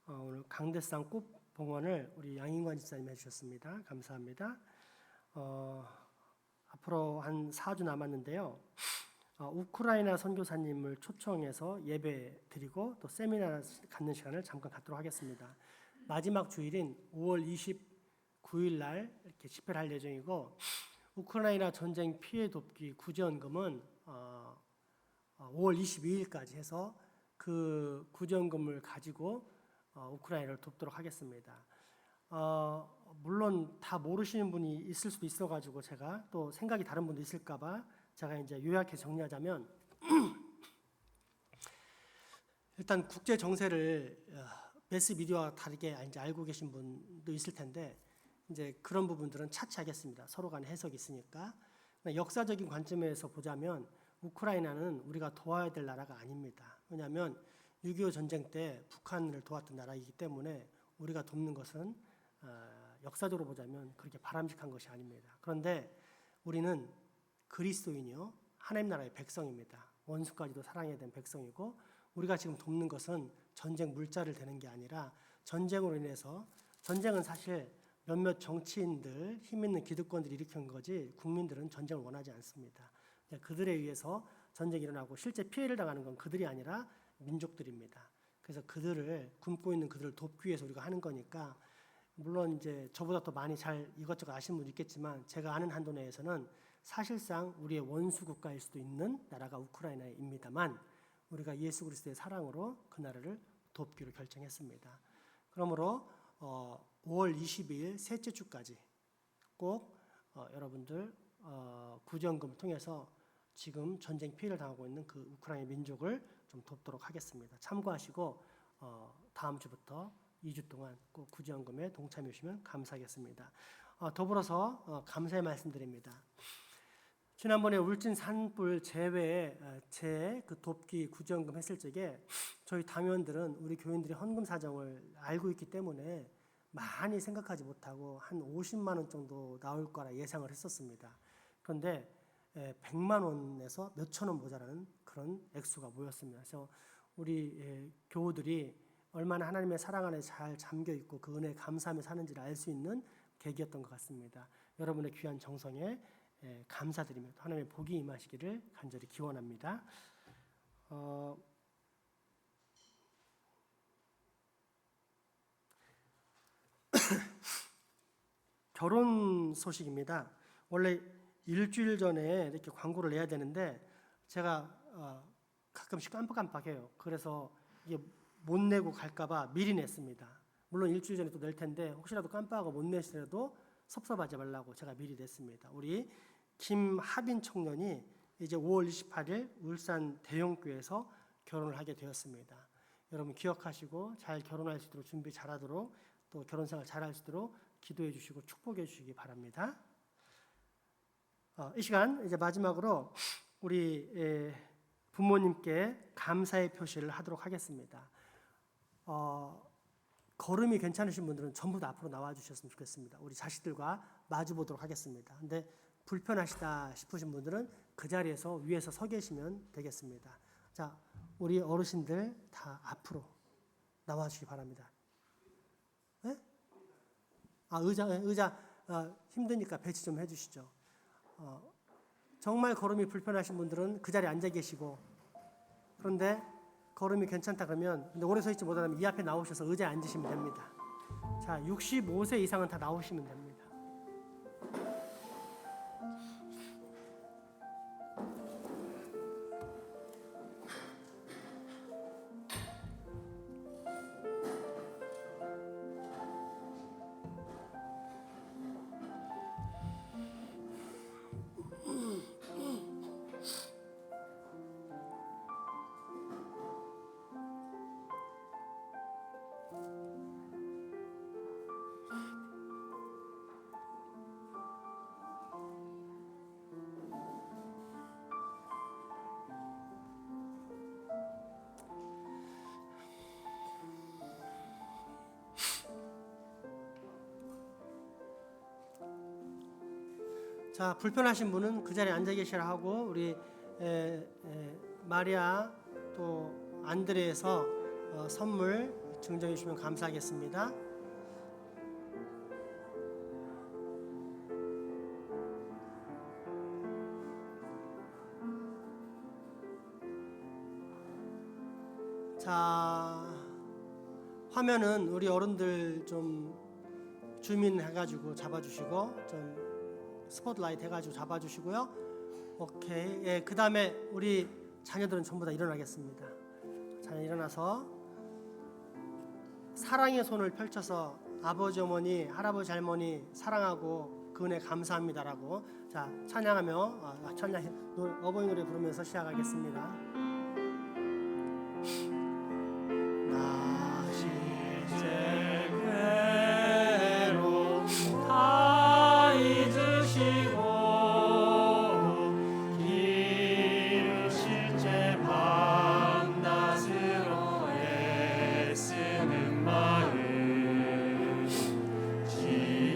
오늘 강대상 꽃봉헌을 우리 양인관 집사님이 해주셨습니다. 감사합니다. 앞으로 한 4주 남았는데요. 우크라이나 선교사님을 초청해서 예배 드리고 또 세미나 갖는 시간을 잠깐 갖도록 하겠습니다. 마지막 주일인 5월 29일 날 이렇게 집회를 할 예정이고 우크라이나 전쟁 피해 돕기 구제원금은 5월 22일까지 해서 그 구제원금을 가지고 우크라이나를 돕도록 하겠습니다. 물론 다 모르시는 분이 있을 수도 있어가지고 제가 또 생각이 다른 분도 있을까봐 제가 이제 요약해 정리하자면 일단 국제 정세를 매스 미디어와 다르게 이제 알고 계신 분도 있을 텐데 이제 그런 부분들은 차치 하겠습니다. 서로 간에 해석이 있으니까. 역사적인 관점에서 보자면 우크라이나는 우리가 도와야 될 나라가 아닙니다. 왜냐하면 6.25 전쟁 때 북한을 도왔던 나라이기 때문에 우리가 돕는 것은 역사적으로 보자면 그렇게 바람직한 것이 아닙니다. 그런데 우리는 그리스도인이요 하나님 나라의 백성입니다. 원수까지도 사랑해야 되는 백성이고 우리가 지금 돕는 것은 전쟁 물자를 대는 게 아니라 전쟁으로 인해서 전쟁은 사실 몇몇 정치인들 힘 있는 기득권들이 일으킨 거지 국민들은 전쟁을 원하지 않습니다. 그들에 의해서 전쟁이 일어나고 실제 피해를 당하는 건 그들이 아니라 민족들입니다. 그래서 그들을 굶고 있는 그들을 돕기 위해서 우리가 하는 거니까 물론 이제 저보다 더 많이 잘 이것저것 아시는 분도 있겠지만 제가 아는 한도 내에서는 사실상 우리의 원수 국가일 수도 있는 나라가 우크라이나입니다만 우리가 예수 그리스도의 사랑으로 그 나라를 돕기로 결정했습니다. 그러므로 5월 22일 셋째 주까지 꼭 여러분들 구제연금을 통해서 지금 전쟁 피해를 당하고 있는 그 우크라이나 민족을 좀 돕도록 하겠습니다. 참고하시고 다음 주부터 2주 동안 꼭 구제연금에 동참해 주시면 감사하겠습니다. 더불어서 감사의 말씀드립니다. 지난번에 울진 산불 재외에 그 돕기 구제연금 했을 적에 저희 당원들은 우리 교인들이 헌금 사정을 알고 있기 때문에 많이 생각하지 못하고 한 50만 원 정도 나올 거라 예상을 했었습니다. 그런데 100만 원에서 몇천 원 모자라는 그런 액수가 모였습니다. 그래서 우리 교우들이 얼마나 하나님의 사랑 안에 잘 잠겨 있고 그 은혜에 감사하며 사는지를 알 수 있는 계기였던 것 같습니다. 여러분의 귀한 정성에 감사드리며 하나님의 복이 임하시기를 간절히 기원합니다. 결혼 소식입니다. 원래 일주일 전에 이렇게 광고를 내야 되는데 제가 가끔씩 깜빡깜빡해요. 그래서 이게 못 내고 갈까봐 미리 냈습니다. 물론 일주일 전에 또 낼 텐데 혹시라도 깜빡하고 못 내시더라도 섭섭하지 말라고 제가 미리 냈습니다. 우리 김하빈 청년이 이제 5월 28일 울산 대형교회에서 결혼을 하게 되었습니다. 여러분 기억하시고 잘 결혼할 수 있도록 준비 잘하도록 또 결혼생활 잘할 수 있도록 기도해 주시고 축복해 주시기 바랍니다. 이 시간 이제 마지막으로 우리 부모님께 감사의 표시를 하도록 하겠습니다. 걸음이 괜찮으신 분들은 전부 다 앞으로 나와 주셨으면 좋겠습니다. 우리 자식들과 마주 보도록 하겠습니다. 근데 불편하시다 싶으신 분들은 그 자리에서 위에서 서 계시면 되겠습니다. 자, 우리 어르신들 다 앞으로 나와 주시기 바랍니다. 네? 의자 힘드니까 배치 좀 해주시죠. 정말 걸음이 불편하신 분들은 그 자리에 앉아 계시고 그런데 걸음이 괜찮다 그러면 근데 오래 서 있지 못하면 이 앞에 나오셔서 의자에 앉으시면 됩니다. 자, 65세 이상은 다 나오시면 됩니다. 자, 불편하신 분은 그 자리에 앉아 계시라 하고 우리 마리아 또 안드레에서 선물 증정해 주시면 감사하겠습니다. 자, 화면은 우리 어른들 좀 주민 해가지고 잡아주시고 좀 스포트라이트 해가지고 잡아주시고요. 오케이. 예, 그 다음에 우리 자녀들은 전부 다 일어나겠습니다. 자녀 일어나서 사랑의 손을 펼쳐서 아버지, 어머니, 할아버지, 할머니 사랑하고 그 은혜 감사합니다라고 자 찬양하며 어버이 노래 부르면서 시작하겠습니다. 나 실제 괴로움 다 잊으시고 길 실제 밤낮으로 애쓰는 마음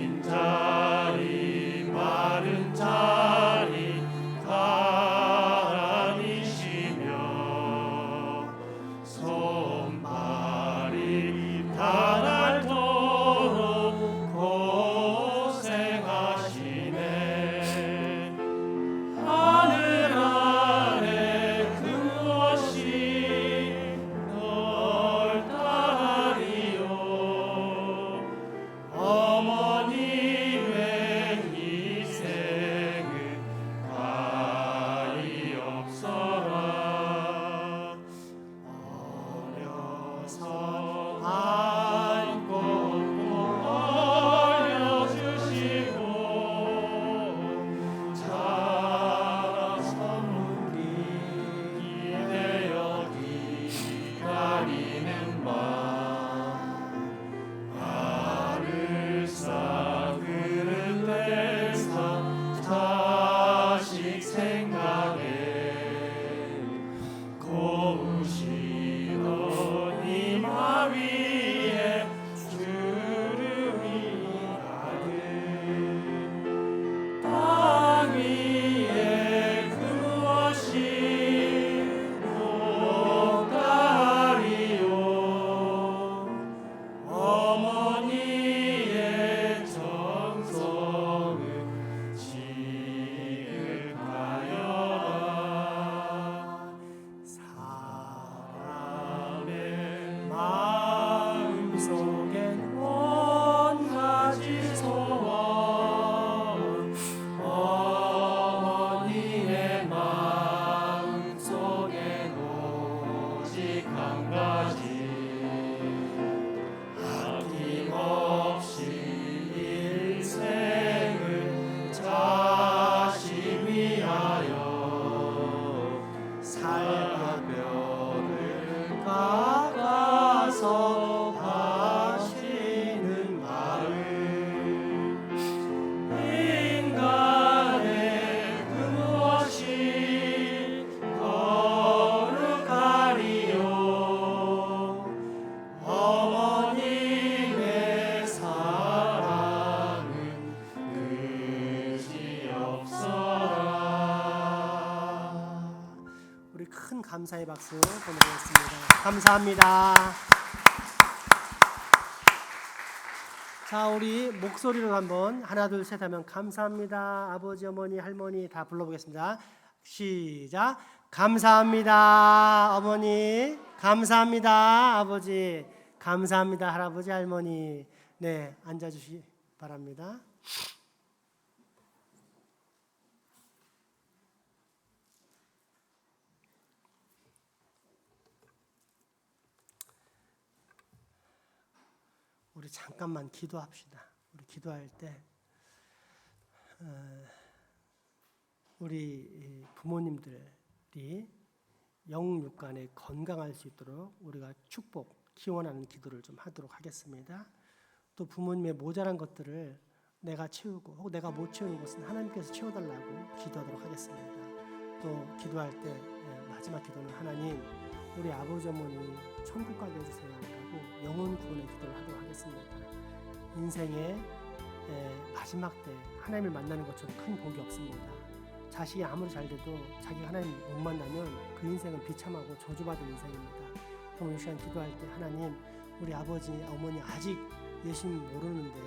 진자리 마른 자리 가라니시며 손발이 닳도록 고생하시네. 하늘 아래 그 무엇이 널 따리요. 어머님의 희생은 가히 없어라. 어려서 안고 올려주시고 자라서 문기 기대어 기다리는 마음 나를 싸그릇 떼서 자식 생각에 고우시던 이마 위에 주름이 가득 땅 위에 그 무엇이 못다리요. 어머니의 정성은 지극하여라. 사람의 마음속엔 원가지 소원 어머니의 마음속엔 오직 한 가지 아낌없이 일생을 자식 위하여 살뼈를 깎아서 하시는 마음 인간의 그 무엇이 거룩하리요. 어머님의 사랑은 끝이 없어라. 우리 큰 감사의 박수 보내드리겠습니다. 감사합니다. 자, 우리 목소리로 한번 하나 둘 셋 하면 감사합니다. 아버지, 어머니, 할머니 다 불러보겠습니다. 시작. 감사합니다, 어머니. 감사합니다, 아버지. 감사합니다, 할아버지, 할머니. 네, 앉아주시기 바랍니다. 우리 잠깐만 기도합시다. 우리 기도할 때 우리 부모님들이 영육간에 건강할 수 있도록 우리가 축복, 기원하는 기도를 좀 하도록 하겠습니다. 또 부모님의 모자란 것들을 내가 채우고 혹 내가 못 채우는 것은 하나님께서 채워달라고 기도하도록 하겠습니다. 또 기도할 때 마지막 기도는 하나님 우리 아버지 어머니 천국 가게 해주세요 라고 영혼 구원의 기도를 하도록 하겠습니다. 인생의 마지막 때 하나님을 만나는 것처럼 큰 복이 없습니다. 자식이 아무리 잘 돼도 자기가 하나님 못 만나면 그 인생은 비참하고 저주받은 인생입니다. 그럼 이 시간 기도할 때 하나님 우리 아버지 어머니 아직 예수님 모르는데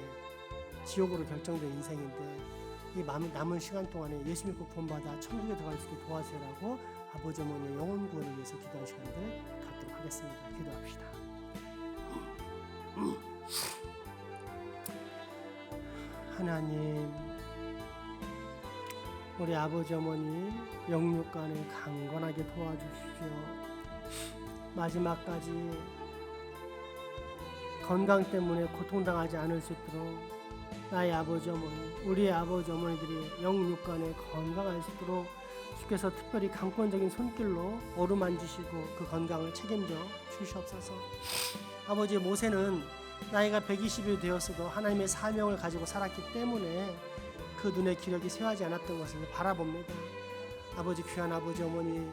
지옥으로 결정된 인생인데 이 남은 시간 동안에 예수 믿고 구원받아 천국에 들어갈 수 있게 도와주세요라고 아버지 어머니의 영혼 구원을 위해서 기도하는 시간들 갖도록 하겠습니다. 기도합시다. 하나님 우리 아버지 어머니 영육간에 강건하게 도와주십시오. 마지막까지 건강 때문에 고통당하지 않을 수 있도록 나의 아버지 어머니, 우리의 아버지 어머니들이 영육간에 건강할 수 있도록 주께서 특별히 강권적인 손길로 어루만지시고 그 건강을 책임져 주시옵소서. 아버지, 모세는 나이가 120이 되었어도 하나님의 사명을 가지고 살았기 때문에 그 눈의 기력이 쇠하지 않았던 것을 바라봅니다. 아버지, 귀한 아버지 어머니,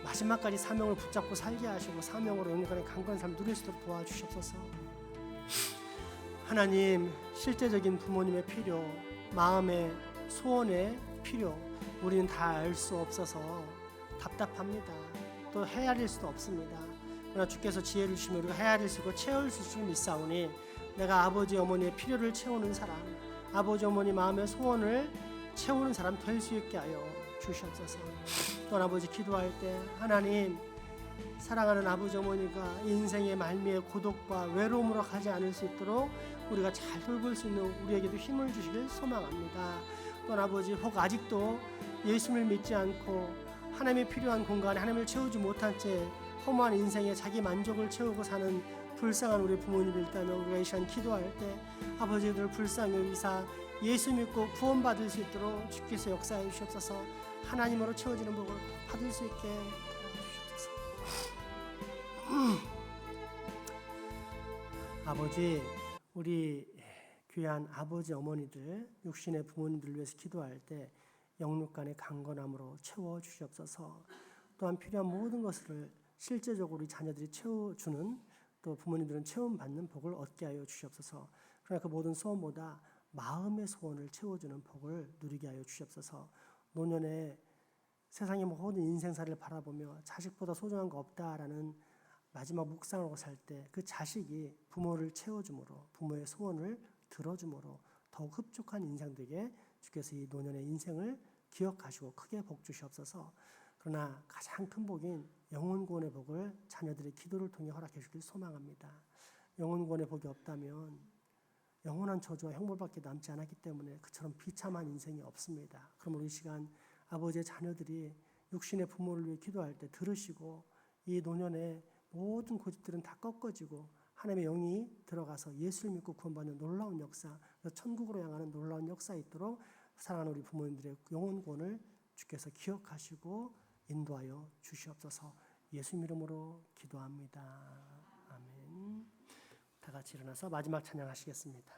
마지막까지 사명을 붙잡고 살게 하시고 사명으로 영육간의 강건한 삶 누릴 수 있도록 도와주시옵소서. 하나님, 실제적인 부모님의 필요, 마음의 소원의 필요, 우리는 다 알 수 없어서 답답합니다. 또 헤아릴 수도 없습니다. 그러나 주께서 지혜를 주시면 우리가 헤아릴 수 있고 채울 수 있사오니 내가 아버지 어머니의 필요를 채우는 사람, 아버지 어머니 마음의 소원을 채우는 사람 될 수 있게 하여 주시옵소서. 또한 아버지, 기도할 때 하나님, 사랑하는 아버지 어머니가 인생의 말미에 고독과 외로움으로 가지 않을 수 있도록 우리가 잘 돌볼 수 있는 우리에게도 힘을 주시길 소망합니다. 또한 아버지, 혹 아직도 예수를 믿지 않고 하나님의 필요한 공간에 하나님을 채우지 못한 채 허무한 인생에 자기 만족을 채우고 사는 불쌍한 우리 부모님이 있다면 우리가 이 시간 기도할 때 아버지들 불쌍히 여기사 예수 믿고 구원받을 수 있도록 주께서 역사해 주시옵소서. 하나님으로 채워지는 복을 받을 수 있게 주시옵소서. 아버지, 우리 귀한 아버지 어머니들, 육신의 부모님들을 위해서 기도할 때 영육간의 강건함으로 채워 주시옵소서. 또한 필요한 모든 것을 실제적으로 우리 자녀들이 채워주는, 또 부모님들은 채움받는 복을 얻게 하여 주시옵소서. 그러나 그 모든 소원보다 마음의 소원을 채워주는 복을 누리게 하여 주시옵소서. 노년에 세상의 모든 인생사를 바라보며 자식보다 소중한 거 없다라는 마지막 묵상하고 살 때 그 자식이 부모를 채워줌으로, 부모의 소원을 들어줌으로 더욱 흡족한 인생 되게 주께서 이 노년의 인생을 기억하시고 크게 복 주시옵소서. 그러나 가장 큰 복인 영혼 구원의 복을 자녀들의 기도를 통해 허락해 주길 소망합니다. 영혼 구원의 복이 없다면 영원한 저주와 형벌밖에 남지 않았기 때문에 그처럼 비참한 인생이 없습니다. 그럼 우리 시간 아버지의 자녀들이 육신의 부모를 위해 기도할 때 들으시고 이 노년의 모든 고집들은 다 꺾어지고 하나님의 영이 들어가서 예수를 믿고 구원받는 놀라운 역사, 천국으로 향하는 놀라운 역사 있도록 사랑하는 우리 부모님들의 영혼 구원을 주께서 기억하시고 인도하여 주시옵소서. 예수 이름으로 기도합니다. 아멘. 다 같이 일어나서 마지막 찬양하시겠습니다.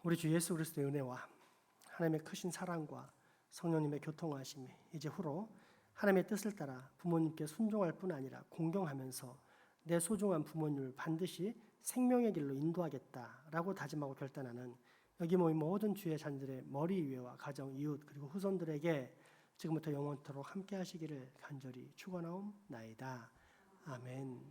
우리 주 예수 그리스도의 은혜와 하나님의 크신 사랑과 성령님의 교통하심이 이제 후로 하나님의 뜻을 따라 부모님께 순종할 뿐 아니라 공경하면서 내 소중한 부모님을 반드시 생명의 길로 인도하겠다라고 다짐하고 결단하는 여기 모인 모든 주의 자녀들의 머리 위에와 가정, 이웃 그리고 후손들에게 지금부터 영원토록 함께 하시기를 간절히 축원하옵나이다. 아멘.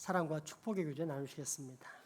사랑과 축복의 교제 나누시겠습니다.